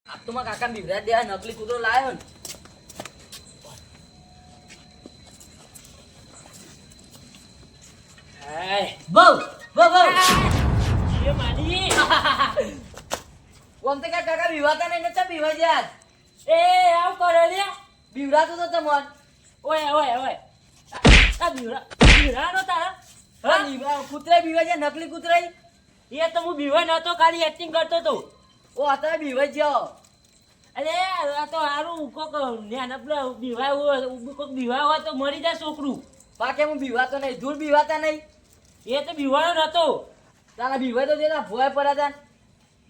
આપ તો મારા કાકા બિવરા દે નકલી કૂતરો લાયો ને. બહુ એ માની ઓમ તે કાકા વિવાતા નહીં નતા બીવા જાત એ આવ કરે લે બીવરાતો તો તમોન ઓય આ બીવરા નો તારા હા બીવા કૂતરા બીવા જા નકલી કૂતરા એ તો હું બીવા નતો ખાલી એક્ટિંગ કરતો તો ઓ અત્યારે બીવા જાઓ અરે આ તો હારું કોક ન્યા નપલા બીવા હોય તો મરી જાય છોકરું બાકી હું બીવાતો નહીં ધૂળ બીવાતા નહીં એ તો બીવાયો નતો તારા બીવાય તો જેના ભોય પડ્યા હતા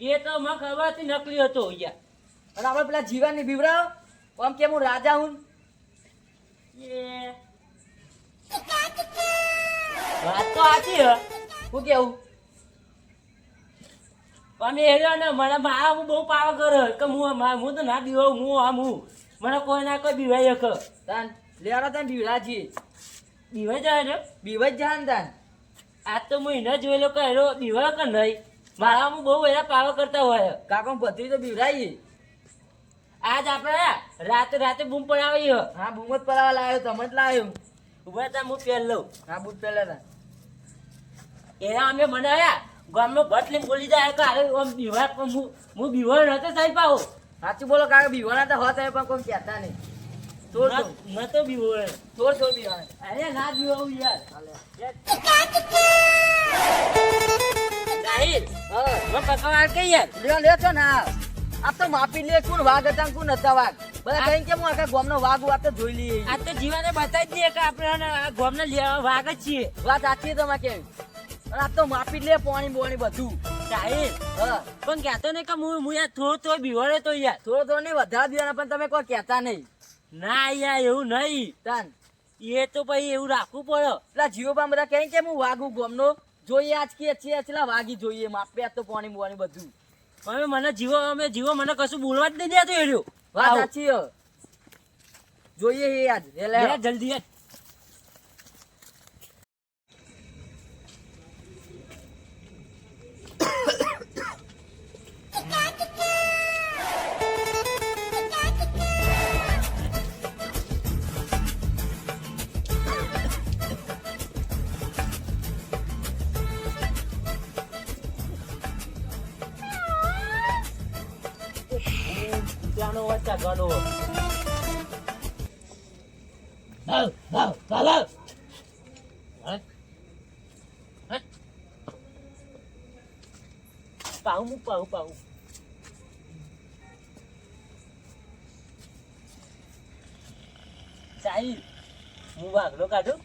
એ તો મને ખબર હતી નકલી હતો યાર અને આપણે પેલા જીવાની બીવરાવ આમ કે હું રાજા હું એ વાત તો સાચી હ હું કેવું પણ એ ને મને મારા હું બહુ પાવા કરે કે હું તો ના બીવાવ હું મને કોઈ ના કોઈ બીવાય એક તાન લેવાડો તાન બીવરાજી બીવાય જાય ને બીવાય જાય ને તાન આજ તો હું એને જોયેલો કે એનો બીવા કે નહીં મારા હું બહુ એના પાવા કરતા હોય કાકો ભત્રી તો બીવરાઈ આજ આપણે રાતે બૂમ પડાવી હા બૂમ જ પડાવવા લાવ્યો તમે જ લાવ્યો ઉભા તા હું પહેર લઉં હા બૂટ પહેલા એના અમે બનાવ્યા ગામમાં ભટ લઈને બોલી જાય કે અરે આમ બીવા હું બીવા નતો સાહેબ પાવો સાચું બોલો કાકા બીવાના તો હોત પણ કોઈ કહેતા નહીં નતો બીવો થોડ બીવા અરે ના બીવા યાર જાહિર પકવાડ કઈ યાર લે છો ના આ તો માપી લે કોણ વાઘ હતા કોણ નતા વાઘ બધા કઈ કે હું આખા ગામનો વાઘ આ તો જોઈ લઈએ આ તો જીવાને બતાવી દઈએ કે આપણે ગામનો વાઘ જ છીએ વાત સાચી તમે કેમ આ તો માપી લે પાણી બોણી બધું જાહિર પણ કહેતો નહીં કે હું યાર થોડો બીવાડે તો યાર થોડો નહીં વધારે દીવાના પણ તમે કોઈ કહેતા નહીં ના યાર એવું નહીં તાન એ તો પછી એવું રાખવું પડે પેલા જીવો પણ બધા કહે કે હું વાઘું ગામનો જોઈએ આજ કે છે ચલા વાગી જોઈએ માપે તો પાણી બોણી બધું હવે મને જીવો મને કશું બોલવા જ નહીં દેતો એર્યો વાત સાચી જોઈએ એ આજ લે જલ્દી ગણો પાઉ સાઈ હું વાઘલો કાઢું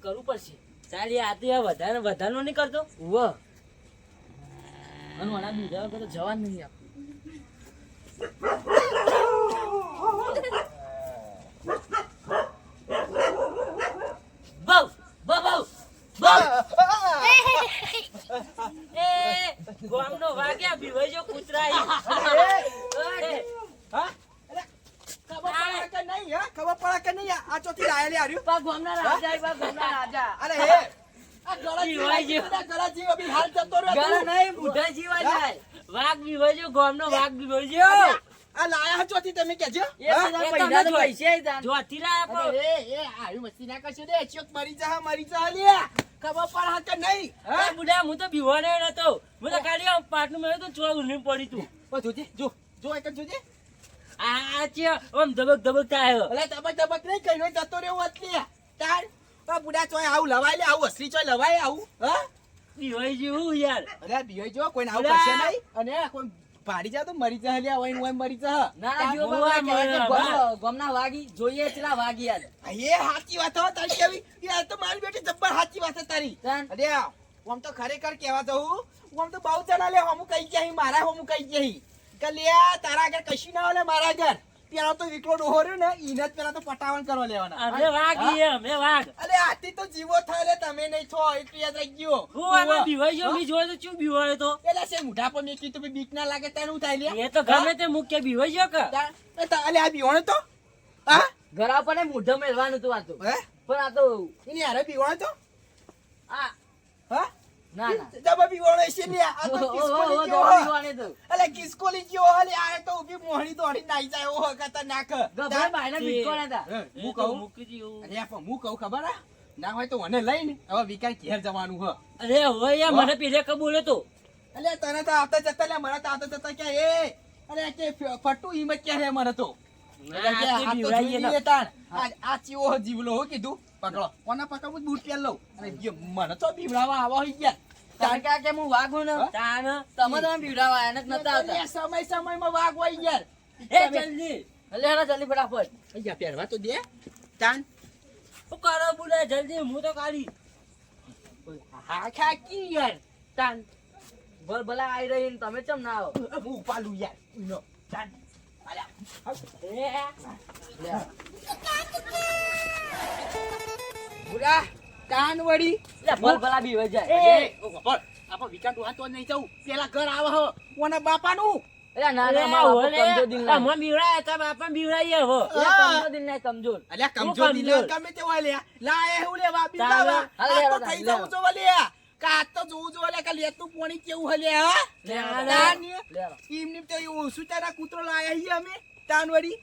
કરવું પડશે ચાલી આ તો વધારે નહીં કરતો બીજા વગર જવા નહીં ગામનો વાગ્યા બીવાજો કૂતરા ખબર પડે કે નહીં આ ચોથી લાયેલી આવ્યું ગામના રાજા અરે હે આ ગળા જીવ અભી હાલ જતો રહ્યો ગળા નહીં બુઢા જીવા જાય વાઘ બીવાજો ગામનો વાઘ બીવાજો આ લાયા ચોથી તમે કેજો જોથી લાયા એ આયુ મસ્તી ના કરશો દે ચોક મરી જા લે ખબર પડે કે નહીં હા બુઢા હું તો બીવાનો નતો હું તો ખાલી આમ પાટનું મેં તો ચોર ઉની પડી તું જોજે જો એક જોજે આ છે આમ ધબક થાય અલે ધબક નહીં કઈનો જતો રહ્યો એટલે તાર આ બુડા ચોય આવું લવાય લે આવું અસલી ચોય લવાય આવું હા બીવાઈ જેવું યાર અરે બીવાઈ જો કોઈ આવું કરશે નહીં અને કોઈ ભાડી જા તો મરી જા લે ઓય મરી જા ના જીવો ગમના વાગી જોઈએ ચલા વાગી યાર એ સાચી વાત હો તારી કેવી યાર તો મારી બેટી જબ્બર સાચી વાત છે તારી અરે આમ તો ખરેખર કહેવા જવું આમ તો બહુ જણા લે હમું કહી ગયા મારા હમું કહી ગયા કે લે તારા આગળ કશું ના હોય લે મારા આગળ પેલો તો વિકલો ડોહો રહ્યો ને ઈને જ પેલા તો પટાવણ કરવા લેવાના અમે વાઘ ઈએ, અમે વાઘ. અરે આથી તો જીવો થાય લે તમે નહીં છો એટલું યાદ રાખજો હું આમાં બીવાઈ ગયો, મી જોયો તો ચૂપ બીવાયો તો. પેલા છે મુઢા પર મેકી તો બીક ના લાગે તારું થાય લે એ તો ગમે તે મુખ્ય બીવાઈ ગયો કે. અલે આ બીવાણો તો હા ઘરા પર મોઢો મેળવાનું હતું આ તો. હે પણ આ તો એની હારે બીવાણો તો આ હા ના ના દબા બીવાણો છે લે આ તો કિસકોલી ઓ ગયો દોડીવાને તો અલે કિસકોલી ગયો અલે આ તો ઊભી મોહણી દોડી નાઈ જાય ઓ ખતરનાક ગભરાઈ બાયના બીકોણા હતા. હું કહું મૂકી દીધું. અરે પણ હું કહું ખબર હે ના હોય તો મને લઈને હવે વિકાસ ઘેર જવાનું હ અરે હોય યાર, મને પેલે કબૂલ હતો. અલે તને તો આવતા જતા લે મને તો આવતા જતા કે એ અરે કે ફટુ હિંમત કે હે મને તો આ તે બીવડાઈએ ને. આ ચીવો જીવલો હો કીધું પકડો કોના પકડવું બૂટ પહેર લઉં અને જે મને તો બીવડાવા આવો હઈ ગયા કારણ કે આ કે હું વાઘ હું ને તાન. તમે તો બીવડાવા આયા ને નતા આવતા. અરે સમય સમયમાં વાગ હોય યાર એ જલ્દી. એટલે હેડા જલ્દી ફટાફટ. અહીંયા પહેરવા તો દે તાન શું કરો બોલે જલ્દી, હું તો કાઢી. હા ખાકી યાર તાન ભલ ભલા આવી રહી ને તમે ચમ ના આવો. હું ઉપાલું યાર ઉનો તાન આલ્યા લે. બુડા તાન વળી એટલે ભલ ભલા બીવાઈ જાય. એ ઓ બાપા આપો વિકાસ આ તો નહીં જવું પેલા ઘર આવ હો કોના બાપાનું એટલે ના અરે ના મારા બાપુ ઓલે, કમજોર દિલ ના. આમાં બીવડાયા તા, બાપા બીવડાઈએ હો. એટલે કમજોર દિલ ના કમજોર. અલ્યા હું કમજોર દિલ કમજોર. ગમે તે હોય લે લાય હું લેવા તારા. બિલાવા હાલે આ તો હેડો, થઈ લે. જવું જો લે કા તો જોવું જો લે કે લેતું પાણી કેવું હલે હા તાન. તાન લે. એમની તો એવું સુતારા કૂતરો લાયા હી અમે તાન વળી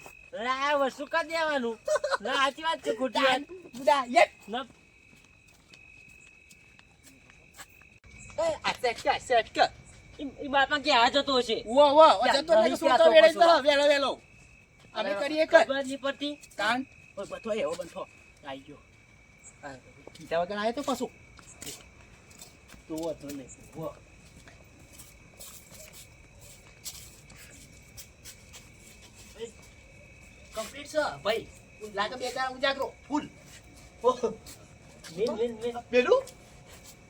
લા, વસ્તુ કાઢ દેવાનું. ના, સાચી વાત છે, ખોટી વાત. તાન બુડા યે ના, એ આ સેટ કર ઈ બાપા ક્યાં જતો હશે? વો વો જતો નહીં ને સોતો ક્યાં વેળે તો તો વેલો વેલો અમે કરીએ કર ખબર નહીં પડતી. તાન ઓય બથો એવો બથો આઈ ગયો કીધા વગર આયો તો પાછું તો હતો નહીં. વો કમ્પ્લીટ છે ભાઈ લાગે બે દાડા ઉજાગરો ફૂલ મેન. પેલું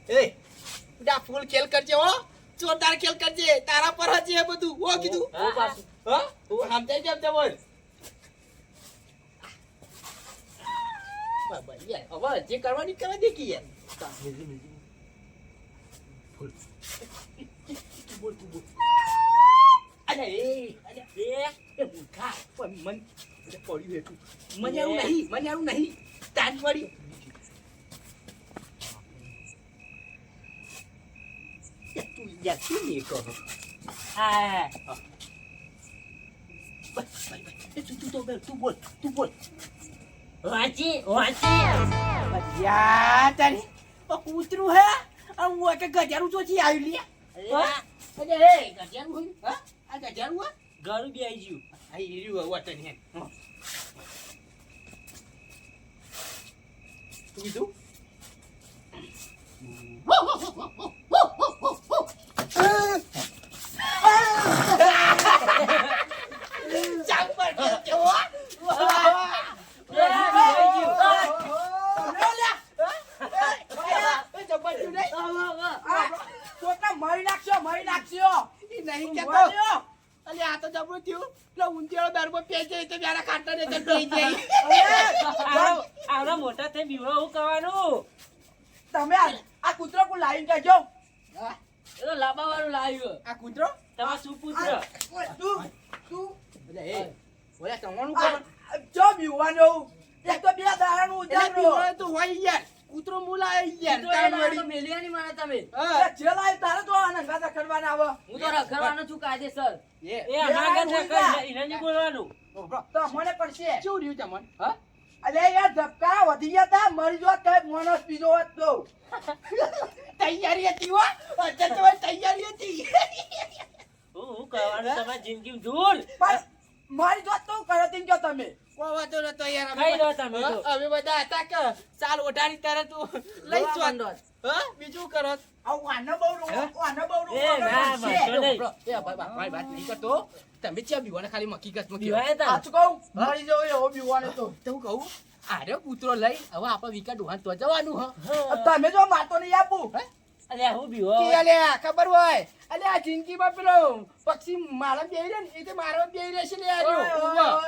એ ઉડા ફૂલ ખેલ કરજે હો જોરદાર ખેલ કરજે તારા પર હજી એ બધું ઓ કીધું હા, હા. હા તું સમજાય કેમ તે બોલ બાબા યાર હવે જે કરવાની કરવા દે કે યાર ફૂલ બોલ તું બોલ અરે એ મૂર્ખા પણ મન પડ્યું એટલું મને આવું નહીં તાન વળી તું યાર શું નહીં કહો હા, તું બોલ વાંચી, વાંચી. યાર તારી કૂતરું હે હું કે ગજારું ચોથી આવ્યું લે અરે, અરે ગજારું હોય હા આ ગજારું હા ઘરું બી આઈ ગયું. આ ઈર્યું વતન હે તું કીધું ચાપર કેવો આવડા મોટા થઈ બીવડો હું કરવાનું? તમે આ કૂતરો કો લાઈન કહેજો એ તો લાંબા વાળું લાવ્યું. આ કૂતરો તમારે શું પૂછો? ઓલા તમારું કોણ જો બીવાનો એક તો બે દાડાનું એટલે ઉજાગરો પીવડો તો હોય યાર કૂતરો મુલાય યાર તો તાણ એના તો વળી. મેલ્યા નહીં મારા તમે. હા. જે લાય તારે તો આને ગાતા કરવાના આવે હું તો રખડવાનો છું કાયદેસર. એ અમારા ઘર ને એને નહીં બોલવાનું. તો મને પડશે શું રહ્યું તમને હા અરે યાર ધબકા વધી ગયા તા મરી જો કઈ માણસ બીજો હોત તો તૈયારી હતી હો અચ્છા તો તૈયારી હતી હું કરવાનું તમારી જિંદગી દૂર. પણ મારી જોત તો કરો તીન જો તમે કોઈ વાંધો નતો યાર કઈ દો તમે તો. અમે બધા હતા કે સાલ ઓઢાડી તારે તું લઈ જોવા જો માંડો. હા બીજું કરો આવું આને બહુ આને બહુ એ ના, વાંધો નહીં. એ ભાઈ વાત નહીં કરતો તમે ચા બીવાને ખાલી મકીગત મકી બીવાય તા. સાચું કહું મરી જવું એવો બીવાનો તો તો હું કહું આરે કૂતરો લઈ હવે આપણે વિકા ડુહાન તો જવાનું હ તમે જો માતો નહીં આપું હે? અલ્યા હું બીવો કે અલ્યા ખબર હોય અલ્યા આ જિંદગીમાં પેલો પક્ષી મારા બેહી રહે ને એ તો મારા બેહી રહેશે લે આ રહ્યો.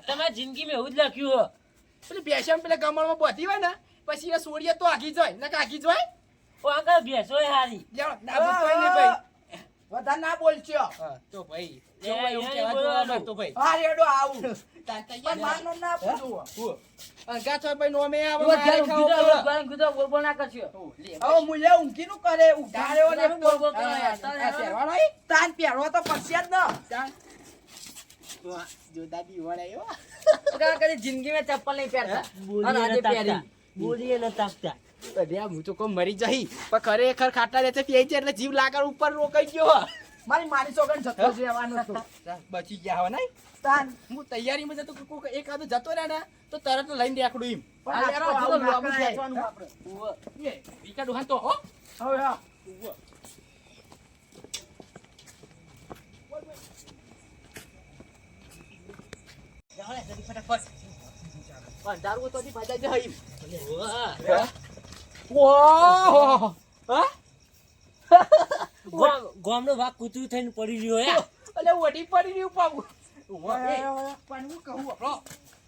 તમારી જિંદગીમાં એવું જ લખ્યું હો. પેલી બેસમ પેલા કમળમાં બોધી હોય ને પછી એ સોડિયા તો આગી જાય ને આગી જાય ઓ આગળ બેસો એ હારી. જાઓ ના બોલતો નહીં ભાઈ. વધારે ના બોલશો હા તો ભાઈ એ, જો ભાઈ એવું એ, કહેવા બોલો. જોવા તો ભાઈ હા રેડો આવું તાન પણ તૈયાર મારનો ના પૂછવું હું અંગા છો ભાઈ નોમે આવે તું મારે અત્યારે ખાવું ઊંઘી પડે. જાઓ, બોલ બોલ ના કરશો. લે હવે મુલે ઊંઘી નું કરે ઉઠાડ્યો ને બોલ બોલ કરો યાર. આ શેરવાનો ઈ? તાન પહેરવો તો પડશે જ ને તાન. તો આ જોરદાર દીવાના એવો. કાકા કદી જિંદગીમાં ચપ્પલ નહીં પહેરતા. અને આજે પહેરી. બોલીએ ન તાકતા. અરે હું તો કોઈ મરી જઈ પણ ખરેખર ખાટા રહેશે તે છે એટલે જીવ લાકડ ઉપર રોકાઈ ગયો મારી મારી છોકરાને જતો જ રહેવાનો હતો બચી ગયા હો નહીં તાન હું તૈયારીમાં જતો કે કોક એક આદો જતો રહે ને તો તરત લઈને રાખડું એમ પણ આ આ તો તો આવું આવું ના ના કરાય. આપણે એ વિકા ડોહાન તો હો હવે હા જાઓ ને જલ્દી ફટાફટ પણ દારૂ તો હજી ભાજા જ હઈ વાહ. ઓહો હા ગામનો વાઘ કૂતરું થઈને પડી રહ્યો હે. અલે ઓડી પડી રહ્યું પાવું પણ હું કહું આપણો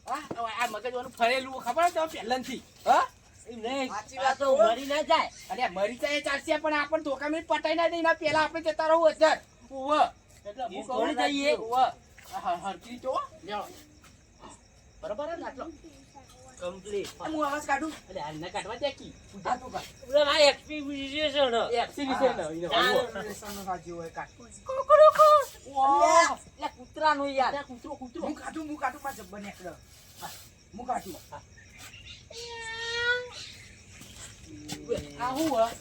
હા આ મગજવાનું ફરેલું ખબર છે પહેલાંથી હા એમ નહીં. સાચી આ વાત તો હો. મરી ના જાય. અરે મરી જાય એ ચાલશે પણ આપણને ધોકા મેં પટાઈ ના દે એના પહેલા આપણે જતા રહું અજર ઓવ એટલે હું કહું થોડી જઈએ. ઓવ હરકી તો લ્યો બરાબર ને આટલો કમ્પ્લીટ. હું અવાજ કાઢું એટલે હાલને કાઢવા દે કી આ તું કાઢ ઓલા મારી એક્સપીરિયન્સ છે ને. એક્સિબિશન એટલે કૂતરાનું યાર. કૂતરો કૂતરો હું કાઢું મારા જબ્બર નીકળે હું કાઢું આ હું હા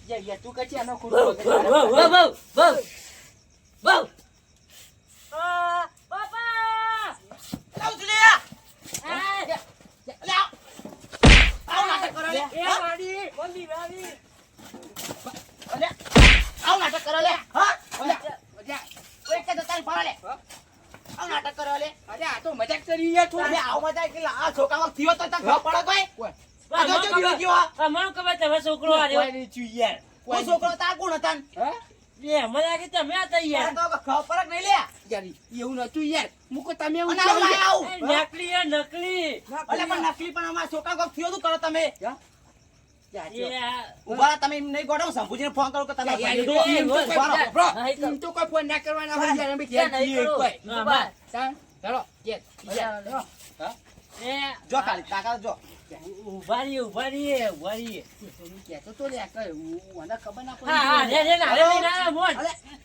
યા તું કચી આનો બહુ, કૂતરો બહુ, બહુ, બહુ, બહુ, બહુ. બાપા! એ મારી, મંદી મારી. અરે આ તો મજાક કરી યાર તું અમારું ખબર તમે છોકરો આવ્યો. કોઈ નહીં છું યાર હા એ મને લાગે તમે હતા યાર. યાર એવું નતું યાર મુકો તમે એવું એ નકલી એ નકલી. એ આ- ઉભા તમે એમ નહીં ગોઠવો શંભુજીને ફોન કરો કે તમે યાર, ભાઈ યાર, એમ તો કોઈ હા, બ્રો, હા, એ તો. એમ તો કોઈ ફોન ના કરવાના હોય યાર અમે ઘેર નહીં જઈએ કરું. કોઈ. હા, બસ. ચાલ, ચાલો, ઘેર, ઘેર. એ જો ખાલી કાકા જો ઉભા રહીએ, ઉભા રહીએ, ઉભા રહીએ. એનું કહેતો તો લ્યા કઈ, મને ખબર ના પડી. હા, હા, રે, રે, ના, રે, રે, ના, મોન.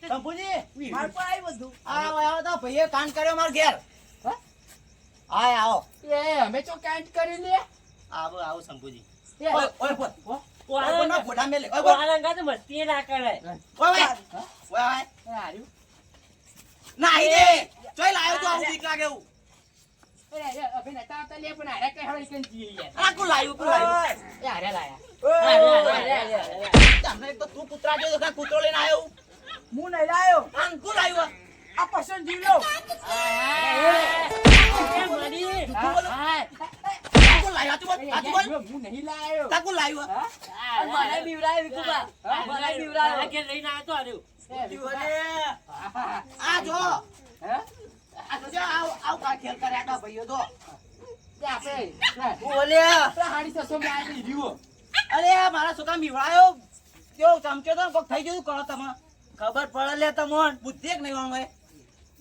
શંભુજી માર પર આવી બધું આવો તો ભાઈએ કાન કર્યો માર ઘેર હા? આય આવો એ અમે તો કાંઈ જ કરી લે. આવો શંભુજી એ, ઓય ઓય બોલ હો? ઓય ના ફોટા મેલે ઓય બોલ વાળંગા તો મસ્તી ના કરે. ઓય હા? ઓય એ હાર્યું. ના આઈ દે જોઈ લાયો તો આવું બીક લાગે એવું એ, અભી નતા આવતા લે, પણ હારે કઈ હવે ઈકન જઈએ યાર. આ કોણ લાયું કોણ લાયું એ હારે લાયા. હા, રે, રે, રે, રે, રે. તમને એક તો તું કૂતરા જેવો કાં કૂતરો લઈને આવ્યો હું નહીં લાયો આ કોણ લાયું આ પસંદ જીવ્યો એ મરી. હા? આ કોણ લાયું આ તું બોલ એ, આ તું બોલ યાર, હું નહીં લાયો. તા કોણ લાયું હા? મને બીવડાવ્યો વિકુભા. મને બીવડાવ્યો. મારા ઘેર લઈને આવ્યો તો હાર્યું. એ, વિકુભા. હા. આ જો હા? આ તો જો આવ કા ખેલ કર્યા તા ભાઈઓ તો તે આપણે, હા. બોલ્યા આપણે હાડી સસો માં આવી રહ્યું. અરે મારા છોકરા બીવડાયો કેવો ચમચો તો કોક થઈ ગયું કરો તમે ખબર પડે લે તમોન બુદ્ધિ એક નહીં હોય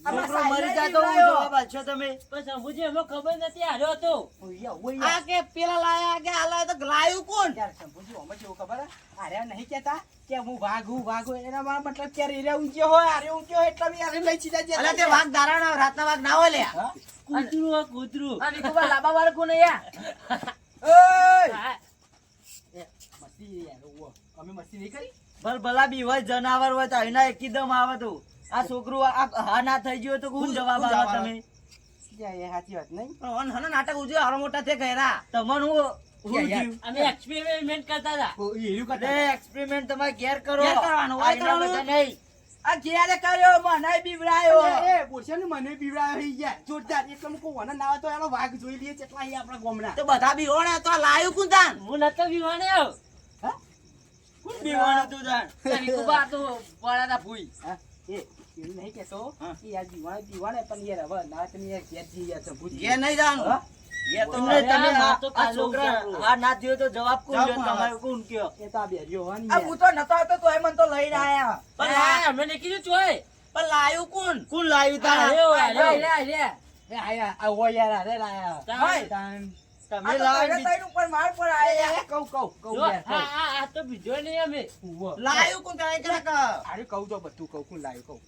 છોકરો મરી જાય તો હું જવાબ આલશો તમે પણ શંભુજી અમને ખબર નથી હાર્યો હતો. ઓય, ઓય. આ કે પેલા લાયા કે આ લાયા તો લાયું કોણ યાર, શંભુજી, આમાં કેવું ખબર હે? આર્યા નહીં કહેતા કે હું વાઘું એના મારા મતલબ કે રેરે ઊંઘ્યો હોય આરે ઊંઘ્યો હોય એટલે બી આરે લઈ સીધા જતા અલા તે વાઘ દારાના રાતના વાઘ ના હોય લે હા? કૂતરું હો, કૂતરું. આ વિકુભા લાંબા વાળું કોને યાર? ઓય હા. એ, મસ્તી યાર, ઓવો. અમે મસ્તી નહીં કરી? ભલ ભલા બી હોય જનાવર હોય તો એના એકદમ આવે તો આ છોકરું હા ના થઈ ગયું તો કોણ જવાબ કોણ આવે જવાબ તમે યાર, એ સાચી વાત નહીં? પણ ઓન હનો નાટક ઉજ્યો હારો મોટા તે કર્યા તમને હું યાર, યાર. અમે એક્સપેરિમેન્ટ કરતા હતા. ઓ, એ એર્યું કરતા. અરે એક્સપેરિમેન્ટ તમારે ઘેર કરો ઘેર કરવાનું, હોય આ એના કરવાનું. બધા નહીં આ ઘેરે કર્યો મને બીવડાયો એ, બોલશેને મને બીવડાયો છે યાર. જોરદાર. એટલે હું કહું, વને ના આવે તો એનો વાઘ જોઈ લઈએ કેટલા અહીંયા આપણા ગામના. તો બધા બી હોણે તો આ લાયું કોણ તાન હું નતો બીવાણ્યો. હા? કોણ બીવાનું તું તાણ? વિકુભા તો પડાતા ભૂઈ. હા, એ એવું નહીં કહેતો. હા. એ યાર દીવાને પણ યાર હવે ના તમે યાર ઘેર જઈ યાર છે, ભૂત. ઘેર નહીં જાણું. હા? ઘેર તો અરે તમે આ આ તો આ કાલો છોકરા ઉતારો. આ ના થયો તો જવાબ કોણ જવાબ લ્યો? કોણ તમારે કોણ કયો? એ તો આ બેરીઓ હોવાની આ યાર. હું તો નતો આવતો તોય મને તો લઈને આયા. પણ હા, અમે નહીં કીધું ચોય. પણ લાયું કોણ? કોણ લાયું તાણ? આલ્યો, લે, આલ્યો. લે, લે. એ આયા, આ હોય યાર, અરે લાયા. તાણ. તાણ. તમે આ તો લાવ્યા તને તઈને ઉપર માર પર આયા. કહું જો, યાર, કહું. આ તો બીજો નહીં અમે. ઉવ્વ. લાયું કોણ તારે કરે કે? અરે કહું તો બધું કહું, કોણ લાયું કહું.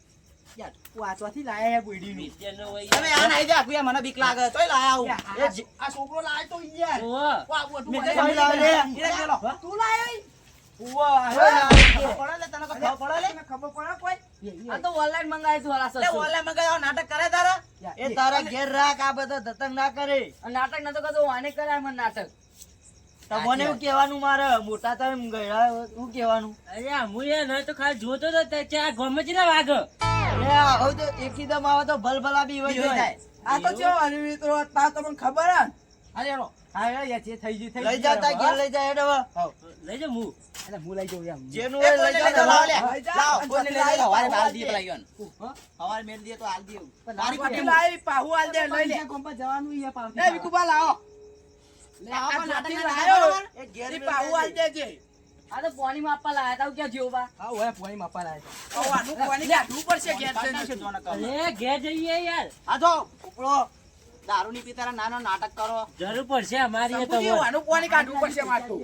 યાર, વાંચવાથી લાયા યાર બોયડીનું. વિદ્યાનો હોય તમે આ નહીં જા યાર, મને બીક લાગે તોય લાયા આવું. યાર, એ જી- આ છોકરો લાયો તો યાર. ઓહો. વાહ, બધું મેં વાંચે. તો લાવ્યો લે. હીરા ગેલો. હા? તું લાયો? ઉવ્વ, અરે હવે લાયો. પડે લે, તને કોઈ ખબર પડે લે? તને ખબર પડે કોઈ? આ તો ઓનલાઈન મંગાવ્યું હતું હાલા લે, સસ્તું. ઓલે મંગાવ્યો નાટક કરે તારા? યાર, એ તારા ઘેર રાખ, આ બધો ધતંગ ના કરે. આ નાટક નતો કરતો આને કરાય મને નાટક. તમને શું કહેવાનું મારે? મોટા તમે ગયડા શું કહેવાનું? અરે હું એ નહીં તો ખાલી જોતો તો તે ચા ગમે છે ને વાઘ. લે, હવે તો એકદમ આવે તો ભલભલા બી હોય જાય. આ તો ચેવો હરી મિત્રો તા તમને ખબર હે? હા, યાર, હા, યાર, જે થઈ ગયું, થઈ લઈ ગયું જતા યાર, ઘેર હા? લઈ જાય હેડો હવે. હાવ. લઈ જા હું. અરે, હું લઈ જાઉં યાર. જેનું એ હોય કોઈને લઈ લઈ જાઓ, જાઓ, લાવો લે. લઈ જાઓ. લાવો, અને કોઈને લઈ પછી જાઓ, હવારે લાવી, માલ દીએ પેલા ઈયોને. હા? હવારે મેલ દીએ તો હાલ દીએ. પણ તારી લાવો, કોટી લાવી, પાહુ આલ દે, લઈ લે. બીજા ગામમાં જવાનું યાર, પાવથી. લે, વિકુભા લાવો. લે, આવો આ પણ નાટક જ્યોતિ ના લાયો. કરવાનું. એ ઘેર એ મેલ પાહુ આલ દેજે. દેજે. આ તો પાણીમાં આપવા લાયા તા ક્યાં જીવો બા. હા, ઓય, પોણી માપવા લાયા હતા. હવે આનું પાણી કાઢવું પડશે ઘેર પાડ જઈને. નાખશે જોને કામ. અરે ઘેર જઈએ યાર. આ જો ઉપડો દારૂ ની પીતારા નાનો નાટક કરો. જરૂર પડશે અમારી એ તો સંપૂજી, આનું પાણી કાઢવું પડશે માથું.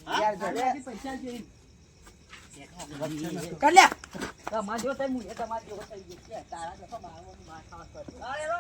હા? યાર, જરા. કર લે. તમારે જો તઈ મુએ તમારે જો તઈ તારા જતો મારવાનું માર ખાવા કરતો. અરે રો.